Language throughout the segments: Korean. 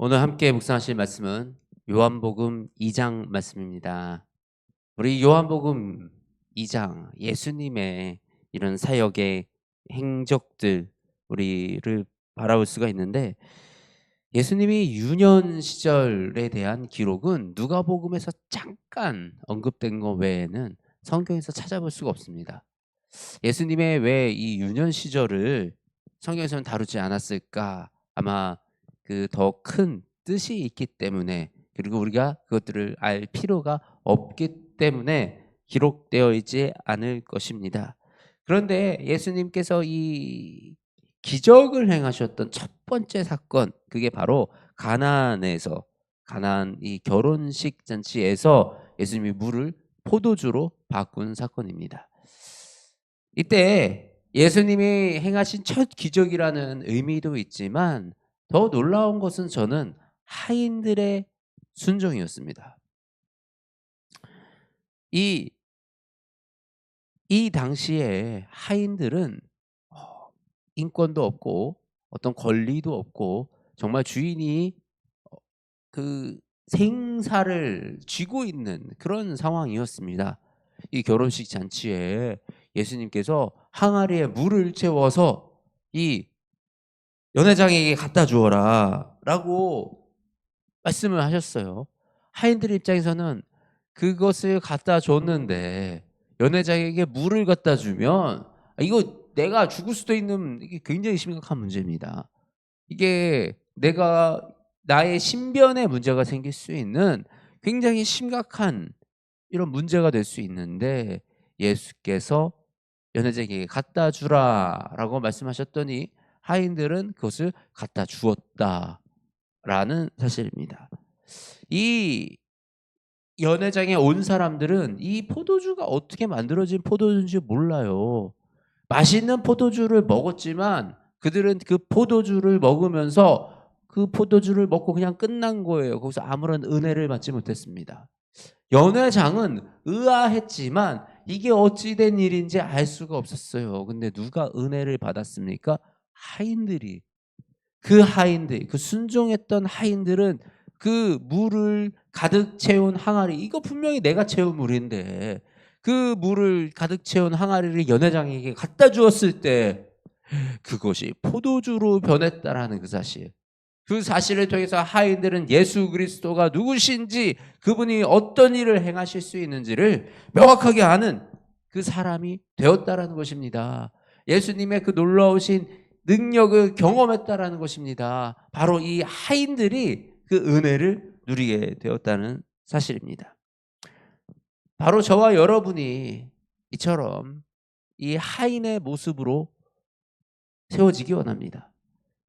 오늘 함께 묵상하실 말씀은 요한복음 2장 말씀입니다. 우리 요한복음 2장 예수님의 이런 사역의 행적들 우리를 바라볼 수가 있는데, 예수님이 유년 시절에 대한 기록은 누가복음에서 잠깐 언급된 것 외에는 성경에서 찾아볼 수가 없습니다. 예수님의 왜 이 유년 시절을 성경에서는 다루지 않았을까? 아마 그 더 큰 뜻이 있기 때문에, 그리고 우리가 그것들을 알 필요가 없기 때문에 기록되어 있지 않을 것입니다. 그런데 예수님께서 이 기적을 행하셨던 첫 번째 사건, 그게 바로 가나안에서, 가나안 이 결혼식 잔치에서 예수님이 물을 포도주로 바꾼 사건입니다. 이때 예수님이 행하신 첫 기적이라는 의미도 있지만, 더 놀라운 것은 저는 하인들의 순종이었습니다. 이, 이 당시에 하인들은 인권도 없고 어떤 권리도 없고, 정말 주인이 그 생사를 쥐고 있는 그런 상황이었습니다. 이 결혼식 잔치에 예수님께서 항아리에 물을 채워서 이 연회장에게 갖다 주어라 라고 말씀을 하셨어요. 하인들 입장에서는 그것을 갖다 줬는데 연회장에게 물을 갖다 주면 이거 내가 죽을 수도 있는, 이게 굉장히 심각한 문제입니다. 이게 내가 나의 신변에 문제가 생길 수 있는 굉장히 심각한 이런 문제가 될 수 있는데, 예수께서 연회장에게 갖다 주라라고 말씀하셨더니 하인들은 그것을 갖다 주었다라는 사실입니다. 이 연회장에 온 사람들은 이 포도주가 어떻게 만들어진 포도주인지 몰라요. 맛있는 포도주를 먹었지만 그들은 그 포도주를 먹으면서 그 포도주를 먹고 그냥 끝난 거예요. 거기서 아무런 은혜를 받지 못했습니다. 연회장은 의아했지만 이게 어찌된 일인지 알 수가 없었어요. 근데 누가 은혜를 받았습니까? 하인들이. 그 하인들, 그 순종했던 하인들은 그 물을 가득 채운 항아리, 이거 분명히 내가 채운 물인데 그 물을 가득 채운 항아리를 연회장에게 갖다 주었을 때 그것이 포도주로 변했다라는 그 사실. 그 사실을 통해서 하인들은 예수 그리스도가 누구신지, 그분이 어떤 일을 행하실 수 있는지를 명확하게 아는 그 사람이 되었다라는 것입니다. 예수님의 그 놀라우신 능력을 경험했다라는 것입니다. 바로 이 하인들이 그 은혜를 누리게 되었다는 사실입니다. 바로 저와 여러분이 이처럼 이 하인의 모습으로 세워지기 원합니다.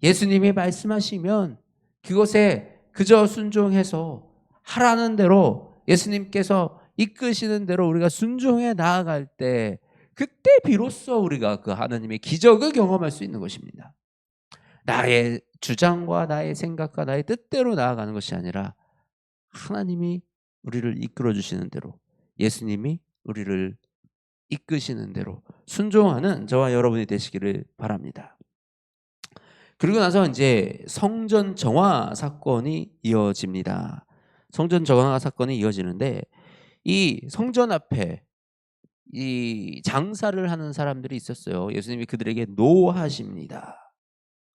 예수님이 말씀하시면 그것에 그저 순종해서 하라는 대로, 예수님께서 이끄시는 대로 우리가 순종해 나아갈 때, 그때 비로소 우리가 그 하나님의 기적을 경험할 수 있는 것입니다. 나의 주장과 나의 생각과 나의 뜻대로 나아가는 것이 아니라 하나님이 우리를 이끌어 주시는 대로, 예수님이 우리를 이끄시는 대로 순종하는 저와 여러분이 되시기를 바랍니다. 그리고 나서 이제 성전 정화 사건이 이어집니다. 성전 정화 사건이 이어지는데, 이 성전 앞에 이 장사를 하는 사람들이 있었어요. 예수님이 그들에게 노하십니다.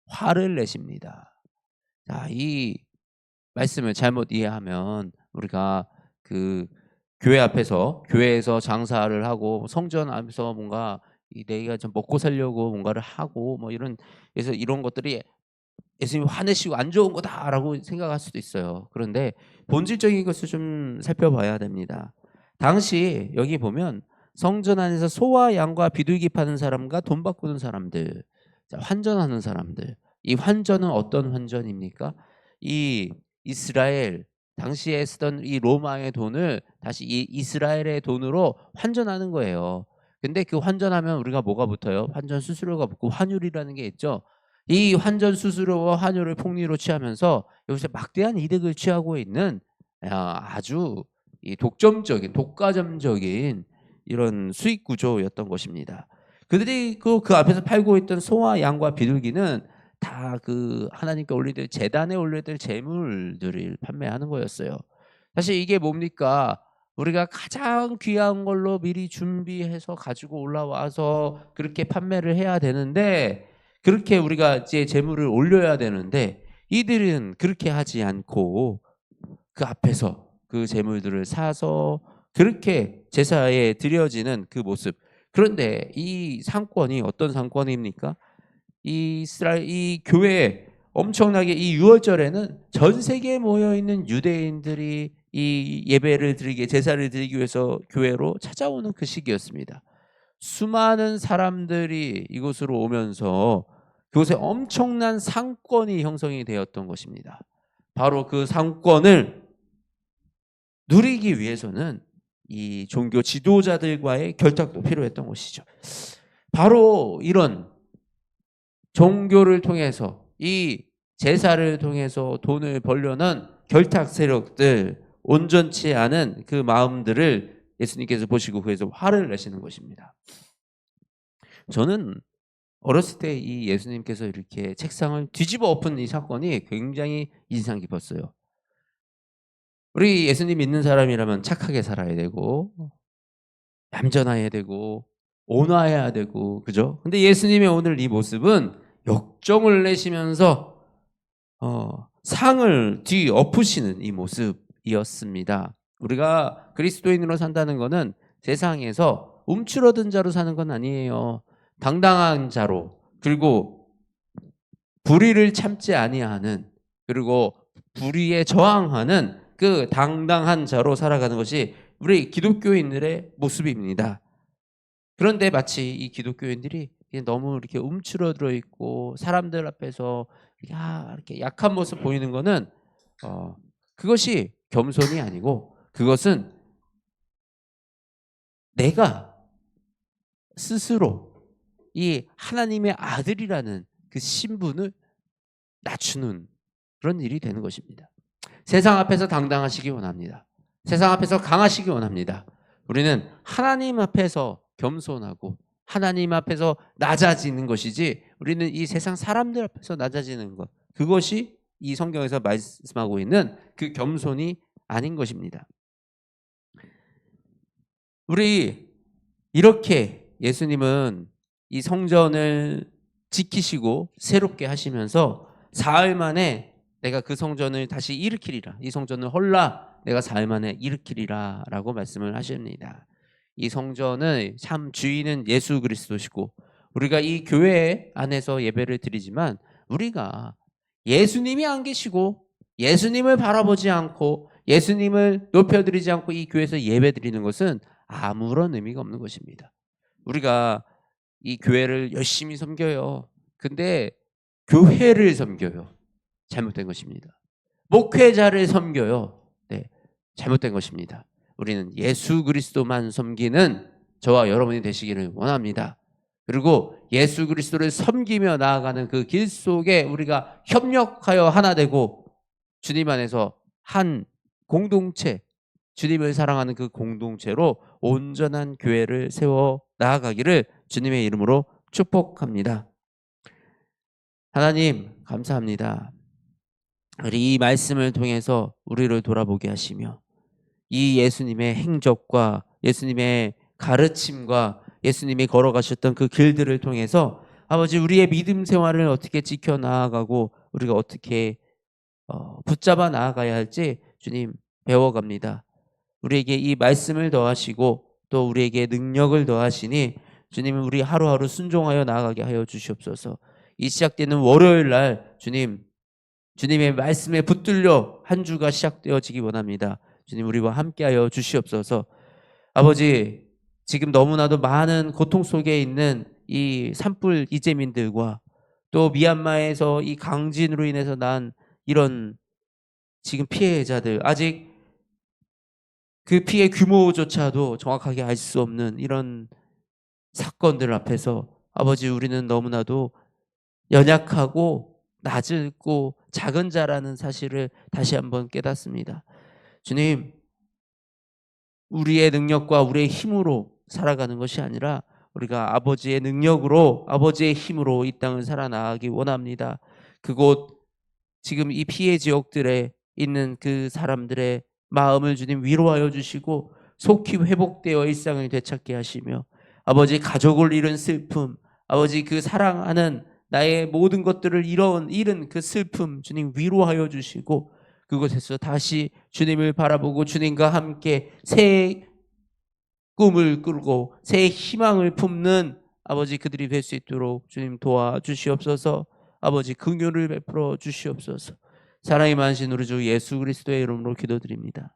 화를 내십니다. 자, 이 말씀을 잘못 이해하면 우리가 그 교회에서 장사를 하고 성전 앞에서 뭔가 내가 좀 먹고 살려고 뭔가를 하고 뭐 이런, 그래서 이런 것들이 예수님이 화내시고 안 좋은 거다라고 생각할 수도 있어요. 그런데 본질적인 것을 좀 살펴봐야 됩니다. 당시 여기 보면 성전 안에서 소와 양과 비둘기 파는 사람과 돈 바꾸는 사람들, 자, 환전하는 사람들. 이 환전은 어떤 환전입니까? 이 이스라엘 당시에 쓰던 이 로마의 돈을 다시 이 이스라엘의 돈으로 환전하는 거예요. 근데 그 환전하면 우리가 뭐가 붙어요? 환전 수수료가 붙고 환율이라는 게 있죠. 이 환전 수수료와 환율을 폭리로 취하면서 여기서 막대한 이득을 취하고 있는 아주 이 독과점적인 이런 수익 구조였던 것입니다. 그들이 그 앞에서 팔고 있던 소와 양과 비둘기는 다 그 하나님께 올려야 될 제단에 올려야 될 제물들을 판매하는 거였어요. 사실 이게 뭡니까? 우리가 가장 귀한 걸로 미리 준비해서 가지고 올라와서 그렇게 판매를 해야 되는데, 그렇게 우리가 이제 제물을 올려야 되는데, 이들은 그렇게 하지 않고 그 앞에서 그 제물들을 사서 그렇게 제사에 드려지는 그 모습. 그런데 이 상권이 어떤 상권입니까? 이 교회 엄청나게 이 6월절에는 전 세계에 모여 있는 유대인들이 이 예배를 드리게 제사를 드리기 위해서 교회로 찾아오는 그 시기였습니다. 수많은 사람들이 이곳으로 오면서 그곳에 엄청난 상권이 형성이 되었던 것입니다. 바로 그 상권을 누리기 위해서는 이 종교 지도자들과의 결탁도 필요했던 것이죠. 바로 이런 종교를 통해서 이 제사를 통해서 돈을 벌려는 결탁 세력들, 온전치 않은 그 마음들을 예수님께서 보시고 그래서 화를 내시는 것입니다. 저는 어렸을 때 이 예수님께서 이렇게 책상을 뒤집어 엎은 이 사건이 굉장히 인상 깊었어요. 우리 예수님 믿는 사람이라면 착하게 살아야 되고 얌전해야 되고 온화해야 되고, 그죠? 근데 예수님의 오늘 이 모습은 역정을 내시면서 상을 뒤엎으시는 이 모습이었습니다. 우리가 그리스도인으로 산다는 것은 세상에서 움츠러든 자로 사는 건 아니에요. 당당한 자로, 그리고 불의를 참지 아니하는, 그리고 불의에 저항하는 그 당당한 자로 살아가는 것이 우리 기독교인들의 모습입니다. 그런데 마치 이 기독교인들이 너무 이렇게 움츠러들어 있고 사람들 앞에서 이렇게 약한 모습 보이는 거는 그것이 겸손이 아니고, 그것은 내가 스스로 이 하나님의 아들이라는 그 신분을 낮추는 그런 일이 되는 것입니다. 세상 앞에서 당당하시기 원합니다. 세상 앞에서 강하시기 원합니다. 우리는 하나님 앞에서 겸손하고 하나님 앞에서 낮아지는 것이지, 우리는 이 세상 사람들 앞에서 낮아지는 것, 그것이 이 성경에서 말씀하고 있는 그 겸손이 아닌 것입니다. 우리 이렇게 예수님은 이 성전을 지키시고 새롭게 하시면서 사흘 만에 내가 그 성전을 다시 일으키리라, 이 성전을 헐라 내가 사흘 만에 일으키리라 라고 말씀을 하십니다. 이 성전의 참 주인은 예수 그리스도시고, 우리가 이 교회 안에서 예배를 드리지만 우리가 예수님이 안 계시고 예수님을 바라보지 않고 예수님을 높여드리지 않고 이 교회에서 예배 드리는 것은 아무런 의미가 없는 것입니다. 우리가 이 교회를 열심히 섬겨요. 근데 교회를 섬겨요. 잘못된 것입니다. 목회자를 섬겨요. 네, 잘못된 것입니다. 우리는 예수 그리스도만 섬기는 저와 여러분이 되시기를 원합니다. 그리고 예수 그리스도를 섬기며 나아가는 그 길 속에 우리가 협력하여 하나 되고 주님 안에서 한 공동체, 주님을 사랑하는 그 공동체로 온전한 교회를 세워 나아가기를 주님의 이름으로 축복합니다. 하나님 감사합니다. 우리 이 말씀을 통해서 우리를 돌아보게 하시며 이 예수님의 행적과 예수님의 가르침과 예수님이 걸어가셨던 그 길들을 통해서 아버지 우리의 믿음 생활을 어떻게 지켜나가고 우리가 어떻게 붙잡아 나아가야 할지 주님 배워갑니다. 우리에게 이 말씀을 더하시고 또 우리에게 능력을 더하시니 주님 우리 하루하루 순종하여 나아가게 하여 주시옵소서. 이 시작되는 월요일 날 주님의 말씀에 붙들려 한 주가 시작되어지기 원합니다. 주님 우리와 함께하여 주시옵소서. 아버지 지금 너무나도 많은 고통 속에 있는 이 산불 이재민들과 또 미얀마에서 이 강진으로 인해서 난 이런 지금 피해자들, 아직 그 피해 규모조차도 정확하게 알 수 없는 이런 사건들 앞에서 아버지 우리는 너무나도 연약하고 낮고 작은 자라는 사실을 다시 한번 깨닫습니다. 주님, 우리의 능력과 우리의 힘으로 살아가는 것이 아니라 우리가 아버지의 능력으로 아버지의 힘으로 이 땅을 살아나가기 원합니다. 그곳 지금 이 피해 지역들에 있는 그 사람들의 마음을 주님 위로하여 주시고 속히 회복되어 일상을 되찾게 하시며 아버지 가족을 잃은 슬픔, 아버지 그 사랑하는 나의 모든 것들을 잃은 그 슬픔 주님 위로하여 주시고 그곳에서 다시 주님을 바라보고 주님과 함께 새 꿈을 꾸고 새 희망을 품는 아버지 그들이 될 수 있도록 주님 도와주시옵소서. 아버지 긍휼을 베풀어 주시옵소서. 사랑이 많으신 우리 주 예수 그리스도의 이름으로 기도드립니다.